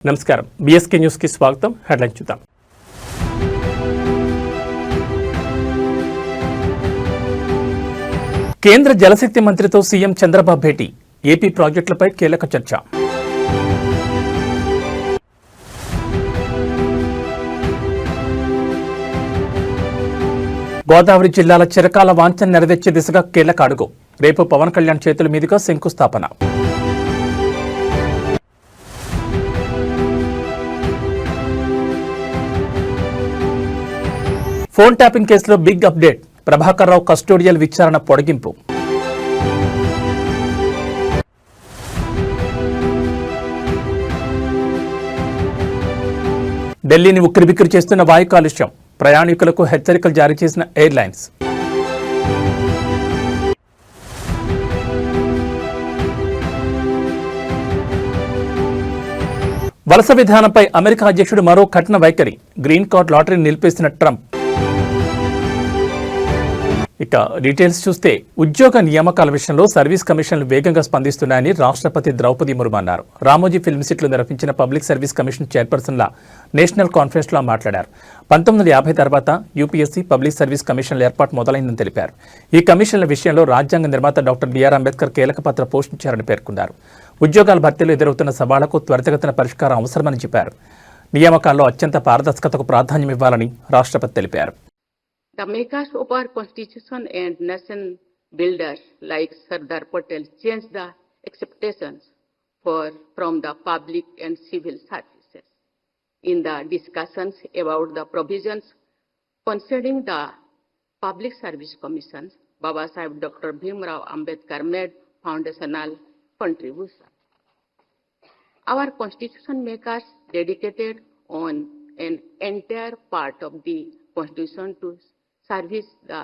నమస్కారం BSK news కి స్వాగతం. హెడ్లైన్ చూద్దాం. కేంద్ర జలశక్తి మంత్రితో సీఎం చంద్రబాబు భేటీ. ఏపీ ప్రాజెక్టులపై కీలక చర్చ. గోదావరి జిల్లాల చిరకాల వాంఛను నెరవేర్చే దిశగా కీలక అడుగు. రేపు పవన్ కళ్యాణ్ చేతుల మీదుగా శంకుస్థాపన. ఫోన్ ట్యాపింగ్ కేసులో big update. Prabhakar Rao custodial విచారణ పొడిగింపు. ఢిల్లీని ఉక్కిరిబిక్కిరి చేస్తున్న వాయు కాలుష్యం. ప్రయాణికులకు హెచ్చరికలు జారీ చేసిన ఎయిర్లైన్స్. వలస విధానంపై అమెరికా అధ్యక్షుడు మరో కఠిన వైఖరి. గ్రీన్ కార్డ్ లాటరీని నిలిపేసిన ట్రంప్. ఇక డీటెయిల్స్ చూస్తే ఉద్యోగ నియామకాల విషయంలో సర్వీస్ కమిషన్లు వేగంగా స్పందిస్తున్నాయని రాష్ట్రపతి ద్రౌపది ముర్ము అన్నారు. రామోజీ ఫిల్మ్ సిటీలో నిర్వహించిన పబ్లిక్ సర్వీస్ కమిషన్ చైర్పర్సన్ల నేషనల్ కాన్ఫరెన్స్లో మాట్లాడారు. 1950 తర్వాత యూపీఎస్సీ పబ్లిక్ సర్వీస్ కమిషన్ల ఏర్పాటు మొదలైందని తెలిపారు. ఈ కమిషన్ల విషయంలో రాజ్యాంగ నిర్మాత డాక్టర్ బిఆర్ అంబేద్కర్ కీలక పాత్ర పోషించారని పేర్కొన్నారు. ఉద్యోగాల భర్తీలో ఎదురవుతున్న సవాళ్లకు త్వరితగతిన పరిష్కారం అవసరమని చెప్పారు. నియామకాల్లో అత్యంత పారదర్శకతకు ప్రాధాన్యం ఇవ్వాలని రాష్ట్రపతి తెలిపారు. The makers of our constitution and nation builders like Sardar Patel changed the expectations from the public and civil services. In the discussions about the provisions concerning the Public Service Commissions, Baba Sahib Dr. Bhimrao Ambedkar made foundational contribution. Our constitution makers dedicated on an entire part of the constitution to service the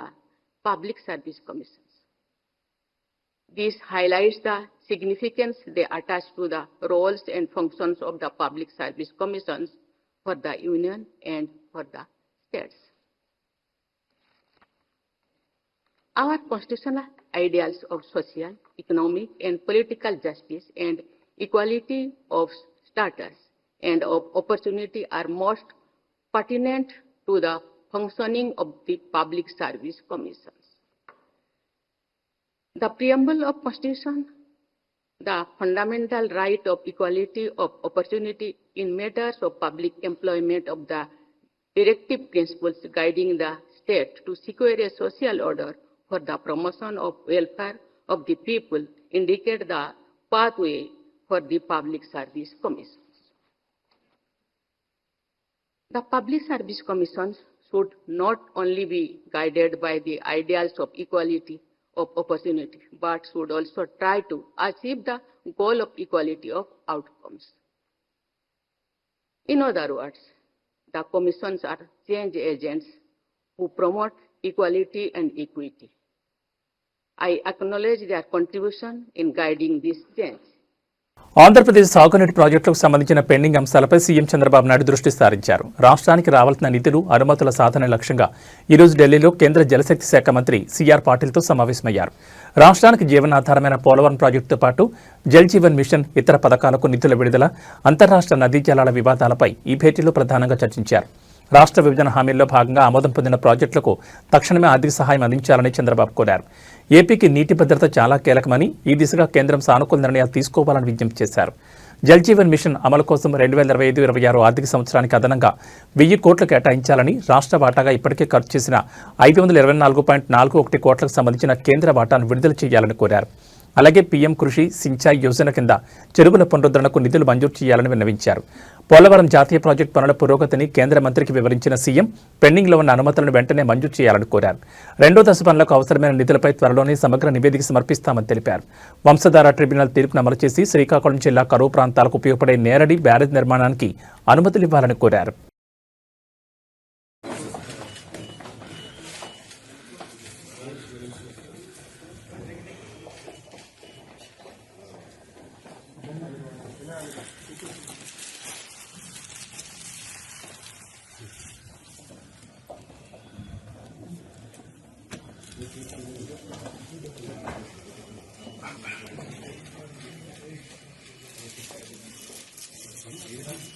Public Service Commissions. This highlights the significance they attach to the roles and functions of the Public Service Commissions for the Union and for the states. Our constitutional ideals of social, economic, and political justice and equality of status and of opportunity are most pertinent to the functioning of the Public Service Commissions. The preamble of Constitution, the fundamental right of equality of opportunity in matters of public employment of the directive principles guiding the state to secure a social order for the promotion of welfare of the people indicate the pathway for the Public Service Commissions. The Public Service Commissions should not only be guided by the ideals of equality of opportunity, but should also try to achieve the goal of equality of outcomes. In other words, the commissions are change agents who promote equality and equity. I acknowledge their contribution in guiding this change. Andhra Pradesh సాగునీటి ప్రాజెక్టులకు సంబంధించిన pending అంశాలపై CM Chandrababu Naidu దృష్టి సారించారు. రాష్ట్రానికి రావాల్సిన నిధులు, అనుమతుల సాధన లక్ష్యంగా ఈరోజు ఢిల్లీలో కేంద్ర జలశక్తి శాఖ మంత్రి సిఆర్ పాటిల్తో సమావేశమయ్యారు. రాష్ట్రానికి జీవనాధారమైన పోలవరం ప్రాజెక్టుతో పాటు జల్ జీవన్ మిషన్, ఇతర పథకాలకు నిధుల విడుదల, అంతర్రాష్ట్ర నదీ జలాల వివాదాలపై ఈ భేటీలో ప్రధానంగా చర్చించారు. రాష్ట్ర విభజన హామీల్లో భాగంగా ఆమోదం పొందిన ప్రాజెక్టులకు తక్షణమే ఆర్థిక సహాయం అందించాలని చంద్రబాబు కోరారు. ఏపీకి నీటి భద్రత చాలా కీలకమని, ఈ దిశగా కేంద్రం సానుకూల నిర్ణయాలు తీసుకోవాలని విజ్ఞప్తి చేశారు. జల్ జీవన్ మిషన్ అమలు కోసం 2025-26 ఆర్థిక సంవత్సరానికి అదనంగా 1000 కోట్లు కేటాయించాలని, రాష్ట్ర వాటాగా ఇప్పటికే ఖర్చు చేసిన 524.41 కోట్లకు సంబంధించిన కేంద్ర వాటాను విడుదల చేయాలని కోరారు. అలాగే పీఎం కృషి సించాయ్ యోజన కింద చెరువుల పునరుద్ధరణకు నిధులు మంజూరు చేయాలని విన్నవించారు. పోలవరం జాతీయ ప్రాజెక్టు పనుల పురోగతిని కేంద్ర మంత్రికి వివరించిన సీఎం పెండింగ్లో ఉన్న అనుమతులను వెంటనే మంజూరు చేయాలని కోరారు. రెండో దశ పనులకు అవసరమైన నిధులపై త్వరలోనే సమగ్ర నివేదిక సమర్పిస్తామని తెలిపారు. వంశధార ట్రిబ్యునల్ తీర్పును అమలు చేసి శ్రీకాకుళం జిల్లా కరువు ప్రాంతాలకు ఉపయోగపడే నేరడి బ్యారేజ్ నిర్మాణానికి అనుమతులు ఇవ్వాలని కోరారు. Thank you.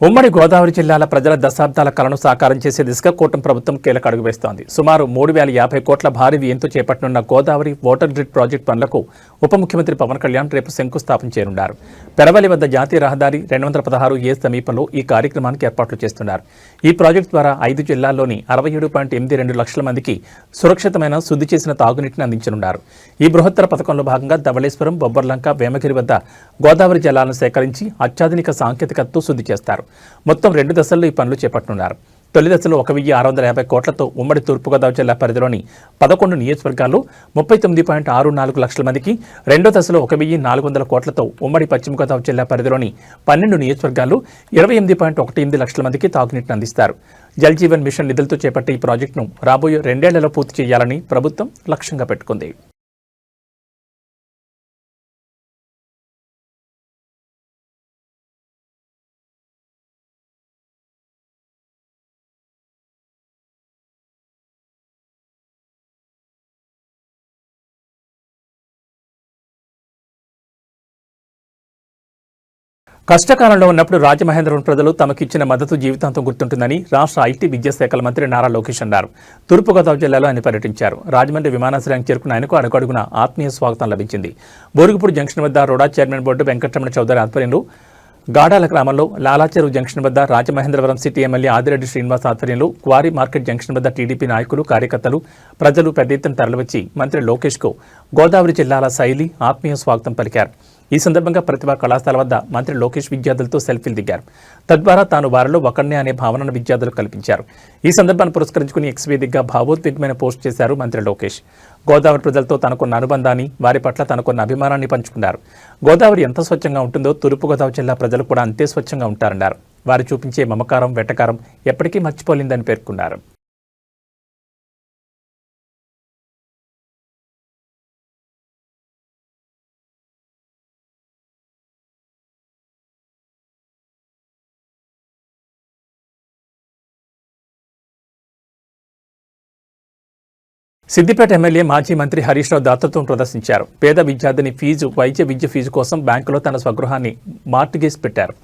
ఉమ్మడి గోదావరి జిల్లాల ప్రజల దశాబ్దాల కలను సాకారం చేసే దిశగా కూటమి ప్రభుత్వం కీలక అడుగు వేస్తోంది. సుమారు 3,050 కోట్ల భారీ వ్యయంతో చేపట్టనున్న గోదావరి వాటర్ గ్రిడ్ ప్రాజెక్టు పనులకు ఉప ముఖ్యమంత్రి పవన్ కళ్యాణ్ రేపు శంకుస్థాపన చేయనున్నారు. పెరవలి వద్ద జాతీయ రహదారి 216 సమీపంలో ఈ కార్యక్రమానికి ఏర్పాట్లు చేస్తున్నారు. ఈ ప్రాజెక్టు ద్వారా 5 జిల్లాల్లోని 67.82 లక్షల మందికి సురక్షితమైన శుద్ధి చేసిన తాగునీటిని అందించనున్నారు. ఈ బృహత్తర పథకంలో భాగంగా ధవళేశ్వరం, బొబ్బర్లంక, వేమగిరి వద్ద గోదావరి జలాలను సేకరించి అత్యాధునిక సాంకేతికతతో శుద్ధి చేస్తారు. మొత్తం 2 దశల్లో ఈ పనులు చేపట్టనున్నారు. తొలి దశలో 1,650 కోట్లతో ఉమ్మడి తూర్పుగోదావరి జిల్లా పరిధిలోని 11 నియోజకవర్గాల్లో 39.64 లక్షల మందికి, రెండో దశలో 1,400 కోట్లతో ఉమ్మడి పశ్చిమ గోదావరి జిల్లా పరిధిలోని 12 నియోజకవర్గాల్లో 28.18 లక్షల మందికి తాగునీటిని అందిస్తారు. జల్ జీవన్ మిషన్ నిధులతో చేపట్టే ఈ ప్రాజెక్టును రాబోయే 2 ఏళ్లలో పూర్తి చేయాలని ప్రభుత్వం లక్ష్యంగా పెట్టుకుంది. కష్టకాలంలో ఉన్నప్పుడు రాజమహేంద్రవరం ప్రజలు తమకిచ్చిన మద్దతు జీవితాంతం గుర్తుంటుందని రాష్ట్ర ఐటీ విద్యాశాఖల మంత్రి నారా లోకేష్ అన్నారు. తూర్పుగోదావరి జిల్లాలో ఆయన పర్యటించారు. రాజమండ్రి విమానాశ్రయానికి చేరుకున్న ఆయనకు అడుగడుగున ఆత్మీయ స్వాగతం లభించింది. బోరుగుపూడి జంక్షన్ వద్ద రోడా చైర్మన్ బోర్డు వెంకటరమణ చౌదరి ఆధ్వర్యంలో, గాడాల గ్రామంలో లాలాచెరువు జంక్షన్ వద్ద రాజమహేంద్రవరం సిటీ ఎమ్మెల్యే ఆదిరెడ్డి శ్రీనివాస్ ఆధ్వర్యంలో, క్వారీ మార్కెట్ జంక్షన్ వద్ద టీడీపీ నాయకులు, కార్యకర్తలు, ప్రజలు పెద్ద ఎత్తున తరలివచ్చి మంత్రి లోకేష్కు గోదావరి జిల్లాల శైలి ఆత్మీయ స్వాగతం పలికారు. ఈ సందర్భంగా ప్రతిభా కళాశాల వద్ద మంత్రి లోకేష్ విద్యార్థులతో సెల్ఫీలు దిగారు. తద్వారా తాను వారిలో ఒకరినే అనే భావనను విద్యార్థులకు కల్పించారు. ఈ సందర్భాన్ని పురస్కరించుకుని ఎక్స్ వేదికగా భావోద్వేగమైన పోస్ట్ చేశారు మంత్రి లోకేష్. గోదావరి ప్రజలతో తనకున్న అనుబంధాన్ని, వారి పట్ల తనకున్న అభిమానాన్ని పంచుకున్నారు. గోదావరి ఎంత స్వచ్ఛంగా ఉంటుందో తూర్పుగోదావరి జిల్లా ప్రజలు కూడా అంతే స్వచ్ఛంగా ఉంటారన్నారు. వారు చూపించే మమకారం, వెటకారం ఎప్పటికీ మర్చిపోలేదని పేర్కొన్నారు. సిద్దిపేట ఎమ్మెల్యే మాజీ మంత్రి హరీష్ రావు దాతృత్వం ప్రదర్శించారు. పేద విద్యార్థిని వైద్య విద్య ఫీజు కోసం బ్యాంకులో తన స్వగృహాన్ని మార్టిగేజ్ పెట్టారు.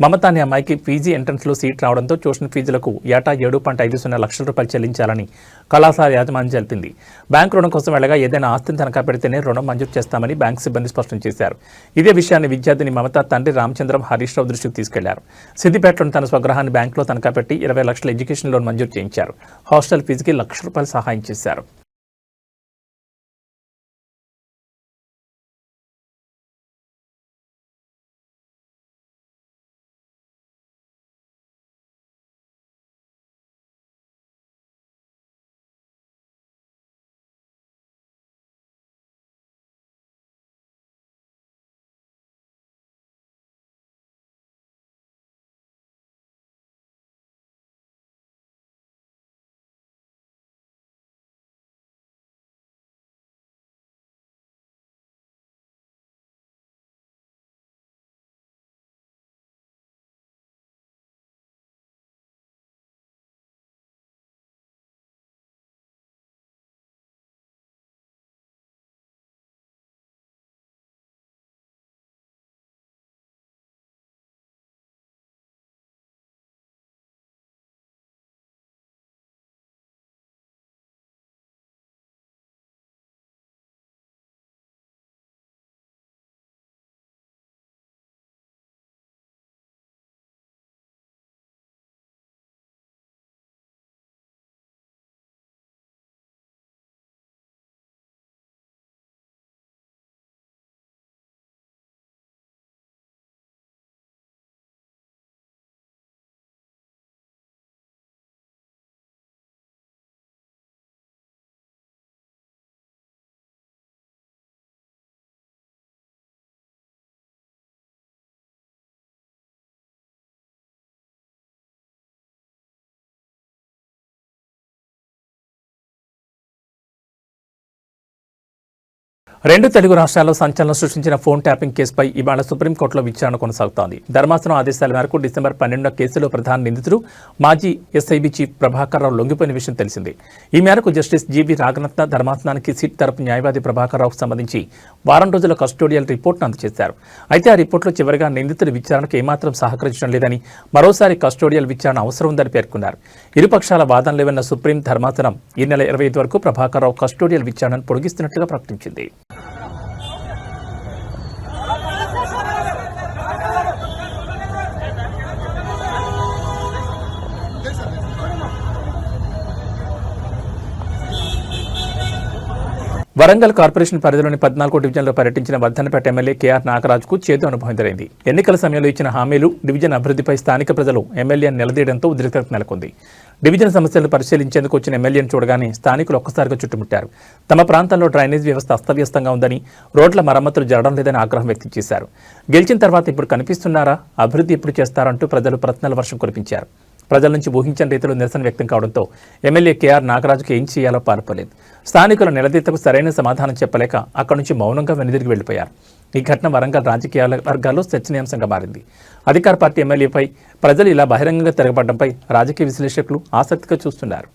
మమత అనే అమ్మాయికి పీజీ ఎంట్రన్స్లో సీట్ రావడంతో ట్యూషన్ ఫీజులకు ఏటా 7.50 లక్షల రూపాయలు చెల్లించాలని కళాశాల యాజమాన్యం తెలిపింది. బ్యాంకు రుణం కోసం వెళ్ళగా ఏదైనా ఆస్తిని తనఖా పెడితేనే రుణం మంజూరు చేస్తామని బ్యాంకు సిబ్బంది స్పష్టం చేశారు. ఇదే విషయాన్ని విద్యార్థిని మమత తండ్రి రామచంద్రం హరీష్ రావు దృష్టికి తీసుకెళ్లారు. సిద్దిపేటలోని తన స్వగృహాన్ని బ్యాంకులో తనఖా పెట్టి 20 లక్షల ఎడ్యుకేషన్ లోన్ మంజూరు చేయించారు. హాస్టల్ ఫీజుకి ₹1,00,000 సహాయం చేశారు. రెండు తెలుగు రాష్ట్రాల్లో సంచలనం సృష్టించిన ఫోన్ ట్యాపింగ్ కేసుపై ఇవాళ సుప్రీంకోర్టులో విచారణ కొనసాగుతోంది. ధర్మాసనం ఆదేశాల మేరకు డిసెంబర్ 12న కేసులో ప్రధాన నిందితుడు మాజీ ఎస్ఐబీ చీఫ్ ప్రభాకర్ రావు లొంగిపోయిన విషయం తెలిసిందే. ఈ మేరకు జస్టిస్ జీవీ రాఘరత్న ధర్మాసనానికి సిట్ తరపు న్యాయవాది ప్రభాకర్ రావుకు సంబంధించి వారం రోజుల కస్టోడియల్ రిపోర్ట్ను అందజేశారు. అయితే ఆ రిపోర్టులో చివరిగా నిందితుడి విచారణకు ఏమాత్రం సహకరించడం లేదని, మరోసారి కస్టోడియల్ విచారణ అవసరం ఉందని పేర్కొన్నారు. ఇరుపక్షాల వాదనలు విన్న సుప్రీం ధర్మాసనం ఈ నెల 25 వరకు ప్రభాకర్ రావు కస్టోడియల్ విచారణను పొడిగిస్తున్నట్లుగా ప్రకటించింది. వరంగల్ కార్పొరేషన్ పరిధిలోని 14వ డివిజన్లో పర్యటించిన వర్ధన్నపేట ఎమ్మెల్యే కేఆర్ నాగరాజుకు చేదు అనుభవం ఎదురైంది. ఎన్నికల సమయంలో ఇచ్చిన హామీలు, డివిజన్ అభివృద్ధిపై స్థానిక ప్రజలు ఎమ్మెల్యేను నిలదీయడంతో ఉద్రిక్తత నెలకొంది. డివిజన్ సమస్యలను పరిశీలించేందుకు వచ్చిన ఎమ్మెల్యేను చూడగానే స్థానికులు ఒక్కసారిగా చుట్టుముట్టారు. తమ ప్రాంతంలో డ్రైనేజ్ వ్యవస్థ అస్తవ్యస్తంగా ఉందని, రోడ్ల మరమ్మతులు జరగడం లేదని ఆగ్రహం వ్యక్తం చేశారు. గెలిచిన తర్వాత ఇప్పుడు కనిపిస్తున్నారా, అభివృద్ధి ఎప్పుడు చేస్తారంటూ ప్రజలు ప్రశ్నల వర్షం కురిపించారు. ప్రజల నుంచి ఊహించని రీతిలో నిరసన వ్యక్తం కావడంతో ఎమ్మెల్యే కేఆర్ నాగరాజుకు ఏం చేయాలో పాల్పలేదు. స్థానికుల నిలదీతకు సరైన సమాధానం చెప్పలేక అక్కడి నుంచి మౌనంగా వెనుదిరిగి వెళ్లిపోయారు. ఈ ఘటన వరంగల్ రాజకీయ వర్గాల్లో చర్చనీయాంశంగా మారింది. అధికార పార్టీ ఎమ్మెల్యేపై ప్రజలు ఇలా బహిరంగంగా తిరగబడడంపై రాజకీయ విశ్లేషకులు ఆసక్తిగా చూస్తున్నారు.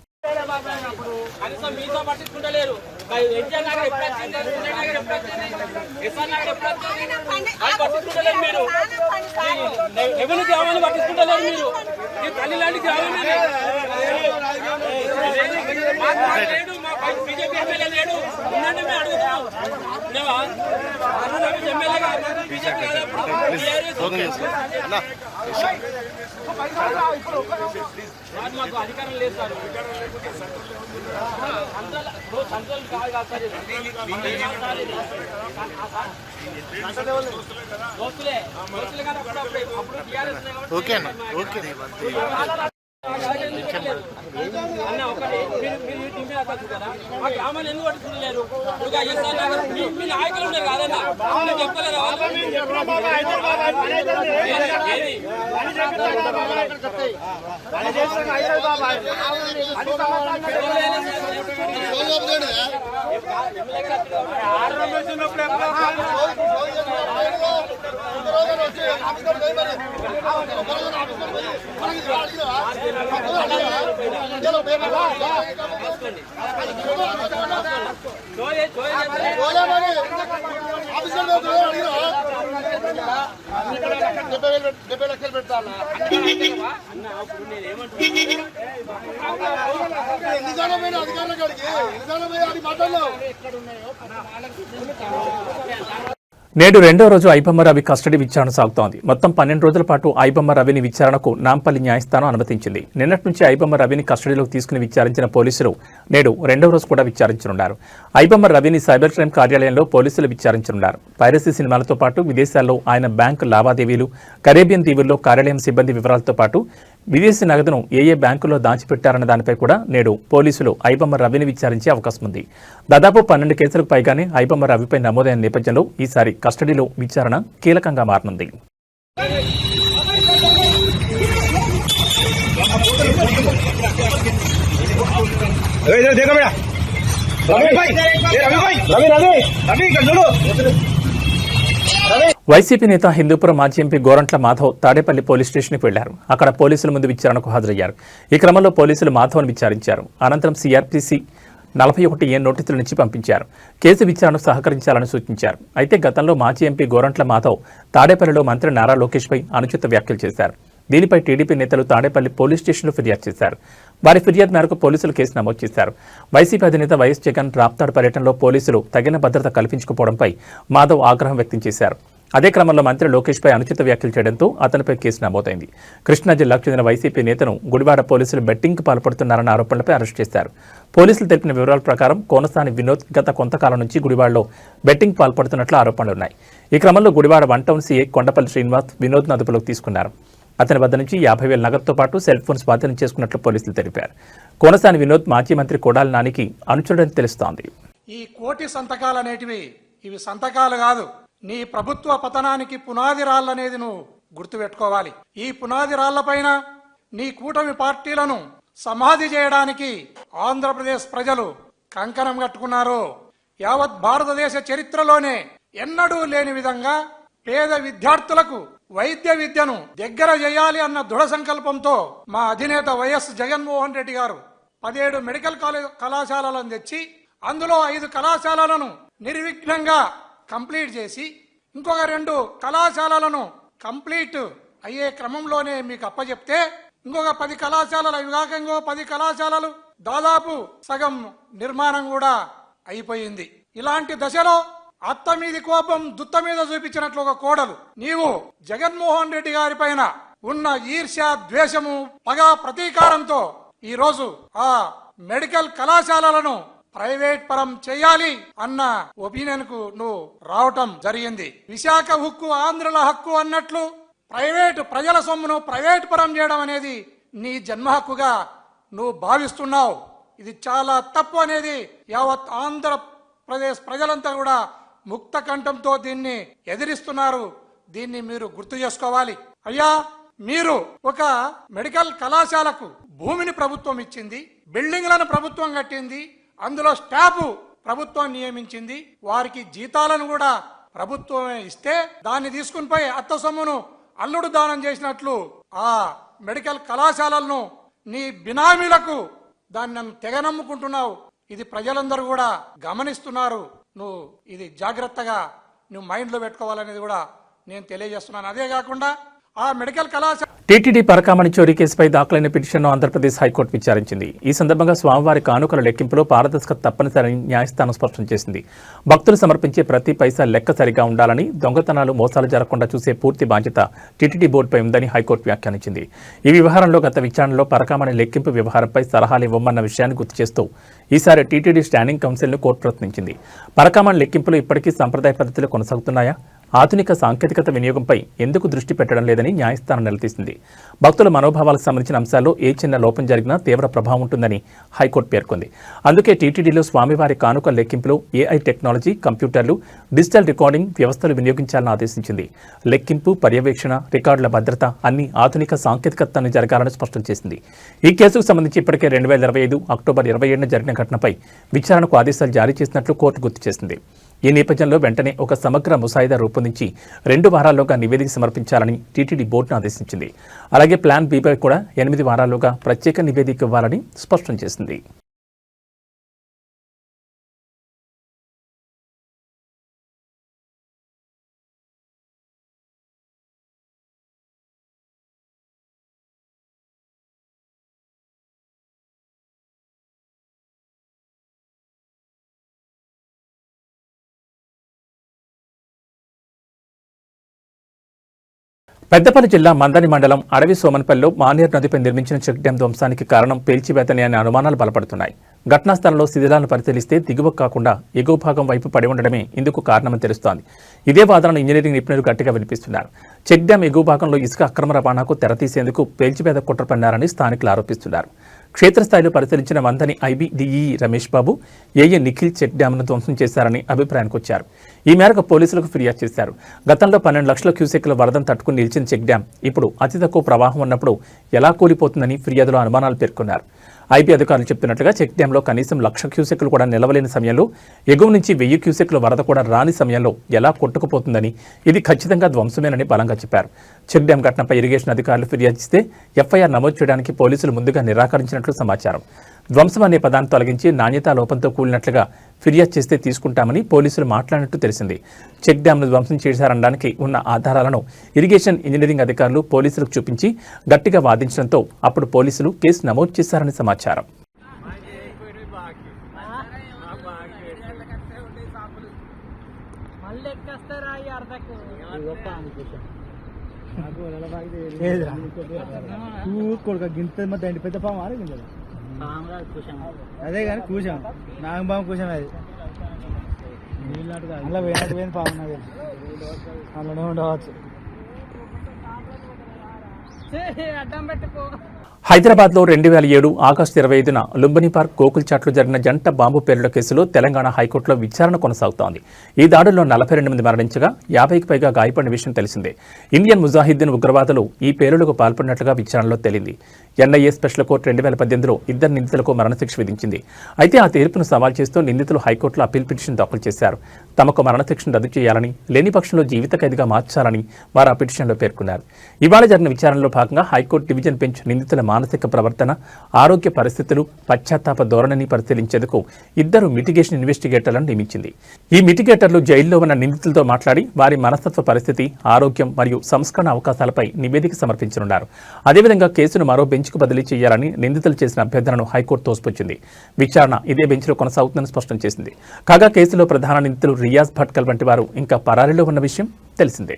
మాకు అధికారం లేదు సార్. ఓకేనా ఓకే అన్న ఒకటి గ్రామాలు ఎందుకు పట్టుకుంటలేరు? మీ నాయకులు ఉన్నారు కాదన్నా, చెప్పలేరు. నేడు రెండో రోజు ఐబొమ్మ రవి కస్టడీ విచారణ సాగుతోంది. మొత్తం 12 రోజుల పాటు ఐబొమ్మ రవిని విచారణకు నాంపల్లి న్యాయస్థానం అనుమతించింది. నిన్నటి నుంచి ఐబొమ్మ రవిని కస్టడీలోకి తీసుకుని విచారించిన పోలీసులు నేడు రెండో రోజు కూడా విచారించనున్నారు. ఐబొమ్మ రవిని సైబర్ క్రైమ్ కార్యాలయంలో పోలీసులు విచారించనున్నారు. పైరసీ సినిమాలతో పాటు విదేశాల్లో ఆయన బ్యాంకు లావాదేవీలు, కరేబియన్ దీవుల్లో కార్యాలయం సిబ్బంది వివరాలతో పాటు విదేశీ నగదును ఏ బ్యాంకుల్లో దాచిపెట్టారన్న దానిపై కూడా నేడు పోలీసులు ఐబొమ్మ రవిని విచారించే అవకాశం ఉంది. దాదాపు 12 కేసులకు పైగానే ఐబొమ్మ రవిపై నమోదైన నేపథ్యంలో ఈసారి కస్టడీలో విచారణ కీలకంగా మారనుంది. వైసీపీ నేత హిందూపురం మాజీ ఎంపీ గోరంట్ల మాధవ్ తాడేపల్లి పోలీస్ స్టేషన్కి వెళ్లారు. అక్కడ పోలీసుల ముందు విచారణకు హాజరయ్యారు. ఈ క్రమంలో పోలీసులు మాధవ్ను విచారించారు. అనంతరం సిఆర్పిసి 41A నోటీసుల నుంచి పంపించారు. కేసు విచారణకు సహకరించాలని సూచించారు. అయితే గతంలో మాజీ ఎంపీ గోరంట్ల మాధవ్ తాడేపల్లిలో మంత్రి నారా లోకేష్పై అనుచిత వ్యాఖ్యలు చేశారు. దీనిపై టీడీపీ నేతలు తాడేపల్లి పోలీస్ స్టేషన్లో ఫిర్యాదు చేశారు. వారి ఫిర్యాదు మేరకు పోలీసులు కేసు నమోదు చేశారు. వైసీపీ అధినేత వైఎస్ జగన్ రాప్తాడు పర్యటనలో పోలీసులు తగిన భద్రత కల్పించకపోవడంపై మాధవ్ ఆగ్రహం వ్యక్తం చేశారు. అదే క్రమంలో మంత్రి లోకేష్పై అనుచిత వ్యాఖ్యలు చేయడంతో అతనిపై కేసు నమోదైంది. కృష్ణా జిల్లాకు చెందిన వైసీపీ నేతను గుడివాడ పోలీసులు బెట్టింగ్కు పాల్పడుతున్నారన్న ఆరోపణలపై అరెస్ట్ చేశారు. పోలీసులు తెలిపిన వివరాల ప్రకారం కోనసాని వినోద్ గత కొంతకాలం నుంచి గుడివాడలో బెట్టింగ్ పాల్పడుతున్నట్లు ఆరోపణలున్నాయి. ఈ క్రమంలో గుడివాడ 1 టౌన్ సీఐ కొండపల్లి శ్రీనివాస్ వినోద్ను అదుపులోకి తీసుకున్నారు. అతని వద్ద నుంచి 50,000 నగదుతో పాటు సెల్ ఫోన్స్ స్వాధీనం చేసుకున్నట్లు పోలీసులు తెలిపారు. కోనసాని వినోద్ మాజీ మంత్రి కొడాలి నానికి అనుచరుడని తెలుస్తోంది. ఈ కోటి సంతకాలు అనేటివి ఇవి సంతకాలు కాదు, నీ ప్రభుత్వ పతనానికి పునాది రాళ్ళనేది నువ్వు గుర్తుపెట్టుకోవాలి. ఈ పునాది రాళ్లపైన నీ కూటమి పార్టీలను సమాధి చేయడానికి ఆంధ్రప్రదేశ్ ప్రజలు కంకణం కట్టుకున్నారు. యావత్ భారతదేశ చరిత్రలోనే ఎన్నడూ లేని విధంగా పేద విద్యార్థులకు వైద్య విద్యను దగ్గర చేయాలి అన్న దృఢ సంకల్పంతో మా అధినేత వైఎస్ జగన్మోహన్ రెడ్డి గారు 17 మెడికల్ కళాశాలలను తెచ్చి అందులో 5 కళాశాలలను నిర్విఘ్నంగా కంప్లీట్ చేసి ఇంకొక 2 కళాశాలలను కంప్లీట్ అయ్యే క్రమంలోనే మీకు అప్పచెప్తే ఇంకొక 10 కళాశాలలు అవి కాక ఇంకో 10 కళాశాలలు దాదాపు సగం నిర్మాణం కూడా అయిపోయింది. ఇలాంటి దశలో అత్త మీది కోపం దుత్త మీద చూపించినట్లు ఒక కోడలు నీవు జగన్మోహన్ రెడ్డి గారి పైన ఉన్న ఈర్ష్య, ద్వేషము, పగ, ప్రతీకారంతో ఈ రోజు ఆ మెడికల్ కళాశాలలను ప్రైవేట్ పరం చేయాలి అన్న ఒపీనియన్ కు నువ్వు రావటం జరిగింది. విశాఖ హక్కు ఆంధ్రుల హక్కు అన్నట్లు ప్రైవేటు ప్రజల సొమ్మును ప్రైవేట్ పరం చేయడం అనేది నీ జన్మ హక్కుగా నువ్వు భావిస్తున్నావు. ఇది చాలా తప్పు అనేది యావత్ ఆంధ్రప్రదేశ్ ప్రజలంతా కూడా ముక్త కంఠంతో దీన్ని ఎదిరిస్తున్నారు. దీన్ని మీరు గుర్తు చేసుకోవాలి. అయ్యా, మీరు ఒక మెడికల్ కళాశాలకు భూమిని ప్రభుత్వం ఇచ్చింది, బిల్డింగ్లను ప్రభుత్వం కట్టింది, అందులో స్టాఫ్ ప్రభుత్వం నియమించింది, వారికి జీతాలను కూడా ప్రభుత్వమే ఇస్తే దాన్ని తీసుకుని పోయి అత్త సొమ్మును అల్లుడు దానం చేసినట్లు ఆ మెడికల్ కళాశాలలను నీ బినామీలకు దాన్ని నన్ను తెగ నమ్ముకుంటున్నావు. ఇది ప్రజలందరూ కూడా గమనిస్తున్నారు. నువ్వు ఇది జాగ్రత్తగా నువ్వు మైండ్లో పెట్టుకోవాలనేది కూడా నేను తెలియజేస్తున్నాను. అదే కాకుండా ఆ మెడికల్ కళాశాల టీటీడీ పరకామణి చోరీ కేసుపై దాఖలైన పిటిషన్ను ఆంధ్రప్రదేశ్ హైకోర్టు విచారించింది. ఈ సందర్భంగా స్వామివారి కానుకల లెక్కింపులో పారదర్శకత తప్పనిసరని న్యాయస్థానం స్పష్టం చేసింది. భక్తులు సమర్పించే ప్రతి పైసా లెక్క సరిగా ఉండాలని, దొంగతనాలు, మోసాలు జరగకుండా చూసే పూర్తి బాధ్యత టీటీడీ బోర్డుపై ఉందని హైకోర్టు వ్యాఖ్యానించింది. ఈ వ్యవహారంలో గత విచారణలో పరకామణి లెక్కింపు వ్యవహారంపై సలహాలు ఇవ్వమన్న విషయాన్ని గుర్తు చేస్తూ ఈసారి టీటీడీ స్టాండింగ్ కౌన్సిల్ను కోర్టు ప్రశ్నించింది. పరకామణి లెక్కింపులు ఇప్పటికీ సంప్రదాయ పద్ధతిలో కొనసాగుతున్నాయా? ఆధునిక సాంకేతికత వినియోగంపై ఎందుకు దృష్టి పెట్టడం లేదని న్యాయస్థానం నిలదీసింది. భక్తుల మనోభావాలకు సంబంధించిన అంశాల్లో ఏ చిన్న లోపం జరిగినా తీవ్ర ప్రభావం ఉంటుందని హైకోర్టు పేర్కొంది. అందుకే టీటీడీలో స్వామివారి కానుకల లెక్కింపులో ఏఐ టెక్నాలజీ, కంప్యూటర్లు, డిజిటల్ రికార్డింగ్ వ్యవస్థలు వినియోగించాలని ఆదేశించింది. లెక్కింపు, పర్యవేక్షణ, రికార్డుల భద్రత అన్ని ఆధునిక సాంకేతికతను జరగాలని స్పష్టం చేసింది. ఈ కేసుకు సంబంధించి ఇప్పటికే 2025 అక్టోబర్ 27న జరిగిన ఘటనపై విచారణకు ఆదేశాలు జారీ చేసినట్లు కోర్టు గుర్తు చేసింది. ఈ నేపథ్యంలో వెంటనే ఒక సమగ్ర ముసాయిదా రూపొందించి 2 వారాల్లోగా నివేదిక సమర్పించాలని టీటీడీ బోర్డును ఆదేశించింది. అలాగే ప్లాన్ బిపై కూడా 8 వారాల్లోగా ప్రత్యేక నివేదిక ఇవ్వాలని స్పష్టం చేసింది. పెద్దపల్లి జిల్లా మందని మండలం అడవి సోమన్పల్లిలో మానేరు నదిపై నిర్మించిన చెక్ డ్యాం ధ్వంసానికి కారణం పేల్చివేతనే అనే అనుమానాలు బలపడుతున్నాయి. ఘటనా స్థలంలో శిథిలాలను పరిశీలిస్తే దిగువ కాకుండా ఎగువ భాగం వైపు పడి ఉండడమే ఇందుకు కారణమని తెలుస్తోంది. ఇదే వాదనను ఇంజనీరింగ్ నిపుణులు గట్టిగా వినిపిస్తున్నారు. చెక్ డ్యాం ఎగువ భాగంలో ఇసుక అక్రమ రవాణాకు తెరతీసేందుకు పేల్చివేత కుట్ర పన్నారని స్థానికులు ఆరోపిస్తున్నారు. క్షేత్రస్థాయిలో పరిశీలించిన మందని ఐబీడీఈ రమేష్ బాబు, ఏఏ నిఖిల్ చెక్ డ్యాంను ధ్వంసం చేశారని అభిప్రాయానికి వచ్చారు. ఈ మేరకు పోలీసులకు ఫిర్యాదు చేశారు. గతంలో 12 లక్షల క్యూసెక్ల వరదను తట్టుకుని నిలిచిన చెక్ డ్యాం ఇప్పుడు అతి తక్కువ ప్రవాహం ఉన్నప్పుడు ఎలా కూలిపోతుందని ఫిర్యాదులో అనుమానాలు పేర్కొన్నారు. ఐబీ అధికారులు చెప్తున్నట్లుగా చెక్ డ్యాంలో కనీసం 1,00,000 క్యూసెక్లు కూడా నిలవలేని సమయంలో, ఎగువ నుంచి 1000 క్యూసెక్ల వరద కూడా రాని సమయంలో ఎలా కొట్టుకుపోతుందని, ఇది ఖచ్చితంగా ధ్వంసమేనని బలంగా చెప్పారు. చెక్ డ్యాం ఘటనపై ఇరిగేషన్ అధికారులు ఫిర్యాదిస్తే ఎఫ్ఐఆర్ నమోదు చేయడానికి పోలీసులు ముందుగా నిరాకరించినట్లు సమాచారం. ధ్వంసం అనే పదాన్ని తొలగించి నాణ్యతా లోపంతో కూలినట్లుగా ఫిర్యాదు చేస్తే తీసుకుంటామని పోలీసులు మాట్లాడినట్టు తెలిసింది. చెక్ డ్యాంను ధ్వంసం చేశారనడానికి ఉన్న ఆధారాలను ఇరిగేషన్ ఇంజనీరింగ్ అధికారులు పోలీసులకు చూపించి గట్టిగా వాదించడంతో అప్పుడు పోలీసులు కేసు నమోదు చేశారని సమాచారం. అదే కానీ కూర్చాం నాగబాబు కూర్చాం అది అలా పోయినట్టు పోయిన పాము అలానే ఉండవచ్చు. హైదరాబాద్లో 2007 ఆగస్టు 25న లుంబిని పార్క్ గోకుల్ చాట్లో జరిగిన జంట బాంబు పేలుళ్ల కేసులో తెలంగాణ హైకోర్టులో విచారణ కొనసాగుతోంది. ఈ దాడుల్లో 48 మంది మరణించగా 50కి పైగా గాయపడిన విషయం తెలిసిందే. ఇండియన్ ముజాహిద్దీన్ ఉగ్రవాదులు ఈ పేలుళ్లకు పాల్పడినట్లుగా విచారణలో తేలింది. ఎన్ఐఏ స్పెషల్ కోర్టు 2018లో ఇద్దరు నిందితులకు మరణశిక్ష విధించింది. అయితే ఆ తీర్పును సవాల్ చేస్తూ నిందితులు హైకోర్టులో అప్పీల్ పిటిషన్ దాఖలు చేశారు. తమకు మరణశిక్షను రద్దు చేయాలని, లేని పక్షంలో జీవిత ఖైదుగా మార్చాలని వారు ఆ పిటిషన్లో పేర్కొన్నారు. ఇవాళ జరిగిన విచారణలో భాగంగా హైకోర్టు డివిజన్ బెంచ్ నిందితుల మానసిక ప్రవర్తన, ఆరోగ్య పరిస్థితులు, పశ్చాత్తాప ధోరణిని పరిశీలించేందుకు ఇద్దరు మిటిగేషన్ ఇన్వెస్టిగేటర్లను నియమించింది. ఈ మిటిగేటర్లు జైల్లో ఉన్న నిందితులతో మాట్లాడి వారి మనస్తత్వ పరిస్థితి, ఆరోగ్యం మరియు సంస్కరణ అవకాశాలపై నివేదిక సమర్పించనున్నారు. అదేవిధంగా కేసును మరో బెంచ్కు బదిలీ చేయాలని నిందితులు చేసిన అభ్యర్థనను హైకోర్టు తోసిపుచ్చింది. విచారణ ఇదే బెంచ్లో కొనసాగుతుందని స్పష్టం చేసింది. కాగా కేసులో ప్రధాన నిందితులు రియాజ్ భట్కల్ వంటి వారు ఇంకా పరారీలో ఉన్న విషయం తెలిసిందే.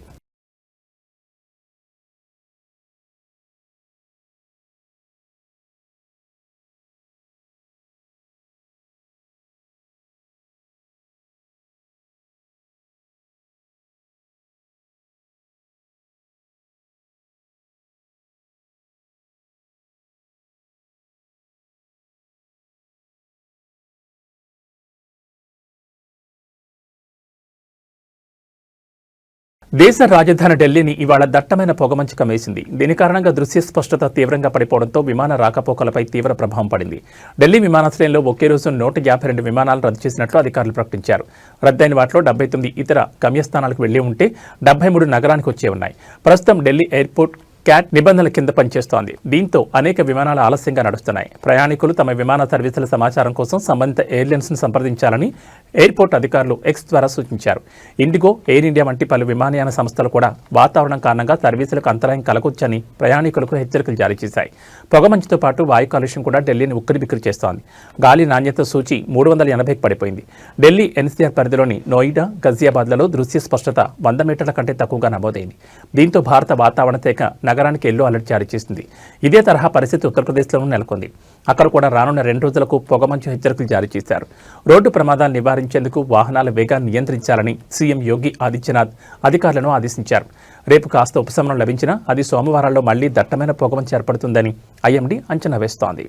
దేశ రాజధాని ఢిల్లీని ఇవాళ దట్టమైన పొగమంచు కమ్మేసింది. దీని కారణంగా దృశ్య స్పష్టత తీవ్రంగా పడిపోవడంతో విమాన రాకపోకలపై తీవ్ర ప్రభావం పడింది. ఢిల్లీ విమానాశ్రయంలో ఒకే రోజు 152 విమానాలు రద్దు చేసినట్లు అధికారులు ప్రకటించారు. రద్దయిన వాటిలో 79 ఇతర గమ్యస్థానాలకు వెళ్లి ఉంటే 73 నగరానికి వచ్చే ఉన్నాయి. ప్రస్తుతం ఢిల్లీ ఎయిర్పోర్ట్ క్యాట్ నిబంధనల కింద పనిచేస్తోంది. దీంతో అనేక విమానాలు ఆలస్యంగా నడుస్తున్నాయి. ప్రయాణికులు తమ విమాన సర్వీసుల సమాచారం కోసం సంబంధిత ఎయిర్లైన్స్ను సంప్రదించాలని ఎయిర్పోర్ట్ అధికారులు ఎక్స్ ద్వారా సూచించారు. ఇండిగో, ఎయిర్ ఇండియా వంటి పలు విమానయాన సంస్థలు కూడా వాతావరణం కారణంగా సర్వీసులకు అంతరాయం కలగొచ్చని ప్రయాణికులకు హెచ్చరికలు జారీ చేశాయి. పొగమంచుతో పాటు వాయు కాలుష్యం కూడా ఢిల్లీని ఉక్కిరిబిక్కిరి చేస్తోంది. గాలి నాణ్యత సూచి 380కి పడిపోయింది. ఢిల్లీ ఎన్సీఆర్ పరిధిలోని నోయిడా, గజియాబాద్లలో దృశ్య స్పష్టత 100 మీటర్ల కంటే తక్కువగా నమోదైంది. దీంతో భారత వాతావరణ శాఖ నగరానికి ఎల్లో అలర్ట్ జారీ చేసింది. ఇదే తరహా పరిస్థితి ఉత్తరప్రదేశ్లోనూ నెలకొంది. అక్కడ కూడా రానున్న 2 రోజులకు పొగమంచు హెచ్చరికలు జారీ చేశారు. రోడ్డు ప్రమాదాలు నివారించేందుకు వాహనాల వేగాన్ని నియంత్రించాలని సీఎం యోగి ఆదిత్యనాథ్ అధికారులను ఆదేశించారు. రేపు కాస్త ఉపశమనం లభించినా అది సోమవారాల్లో మళ్లీ దట్టమైన పొగమంచు ఏర్పడుతుందని ఐఎండీ అంచనా వేస్తోంది.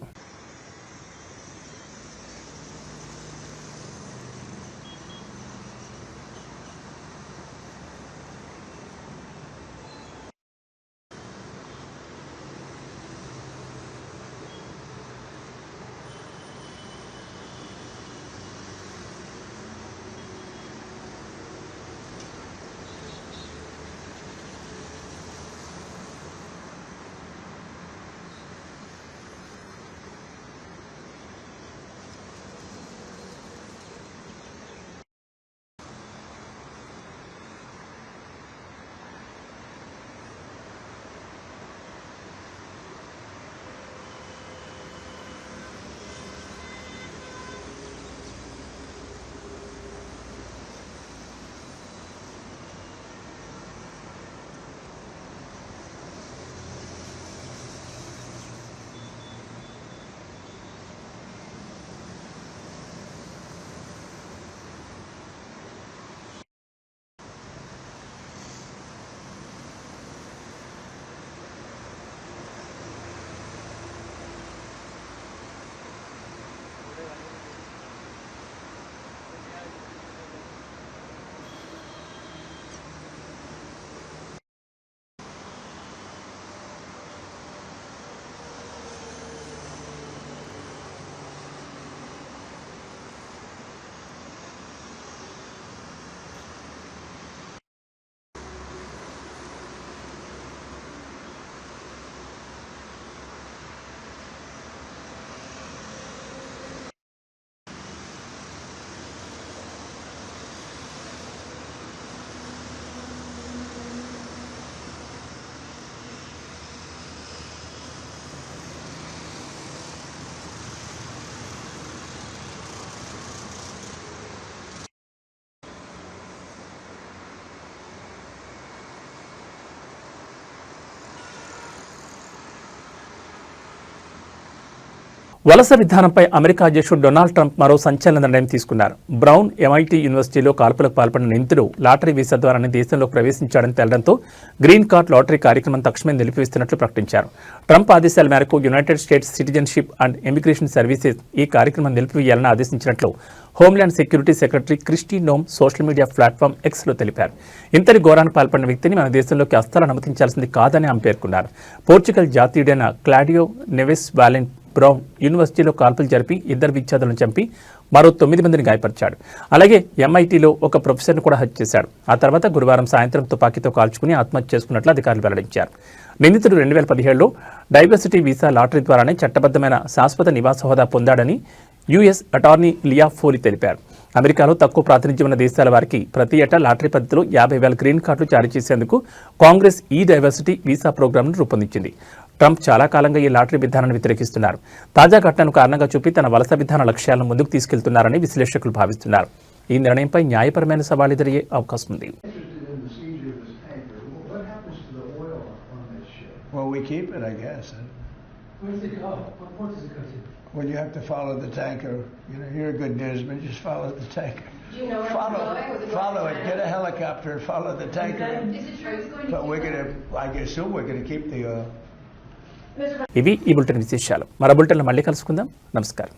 వలస విధానంపై అమెరికా అధ్యక్షుడు డొనాల్డ్ ట్రంప్ మరో సంచలన నిర్ణయం తీసుకున్నారు. బ్రౌన్ MIT యూనివర్సిటీలో కాల్పులకు పాల్పడిన నిందితుడు లాటరీ వీసా ద్వారానే దేశంలోకి ప్రవేశించాడని తేలడంతో గ్రీన్ కార్డ్ లాటరీ కార్యక్రమం తక్షణమే నిలిపివేస్తున్నట్లు ప్రకటించారు. ట్రంప్ ఆదేశాల మేరకు United states citizenship and immigration services ఈ కార్యక్రమం నిలిపివేయాలని ఆదేశించినట్లు homeland security secretary Christie నోమ్ social media platform Xలో తెలిపారు. ఇంతటి ఘోరానికి పాల్పడిన వ్యక్తిని మన దేశంలోకి అస్సలు అనుమతించాల్సింది కాదని ఆమె పేర్కొన్నారు. పోర్చుగల్ జాతీయుడైన క్లాడియో నెవెస్ వాలెంట్ బ్రౌన్ యూనివర్సిటీలో కాల్పులు జరిపి 2 విద్యార్థులను చంపి మరో 9 మందిని గాయపరిచాడు. అలాగే MITలో ఒక ప్రొఫెసర్ను కూడా హత్య చేశాడు. ఆ తర్వాత గురువారం సాయంత్రం తుపాకీతో కాల్చుకుని ఆత్మహత్య చేసుకున్నట్లు అధికారులు వెల్లడించారు. నిందితుడు 2017లో డైవర్సిటీ వీసా లాటరీ ద్వారానే చట్టబద్ధమైన శాశ్వత నివాస హోదా పొందాడని US అటార్నీ లియా ఫోలీ తెలిపారు. అమెరికాలో తక్కువ ప్రాతినిధ్యం ఉన్న దేశాల వారికి ప్రతి ఏటా లాటరీ పద్ధతిలో 50,000 గ్రీన్ కార్డులు జారీ చేసేందుకు కాంగ్రెస్ ఈ డైవర్సిటీ వీసా ప్రోగ్రాంను రూపొందించింది. ట్రంప్ చాలా కాలంగా ఈ లాటరీ విధానాన్ని వ్యతిరేకిస్తున్నారు. తాజా ఘటనను కారణంగా చూపి తన వలస విధాన లక్ష్యాలను ముందుకు తీసుకెళ్తున్నారని విశ్లేషకులు భావిస్తున్నారు. ఈ నిర్ణయంపై న్యాయపరమైన సవాలు ఎదురయ్యే అవకాశం ఉంది. Well, we keep it, I guess. Where's it go? What does it go to? Well, you have to follow the tanker. You know, you're a good newsman. Just follow the tanker. Do you know where it's going? Was it Follow going it. to Get a helicopter and follow the tanker. Is it true it's going to But we're gonna. I assume we're gonna keep the. ఇవి ఈ bulletin విశేషాలు. మరో బులెటిన్లో మళ్ళీ కలుసుకుందాం. నమస్కారం.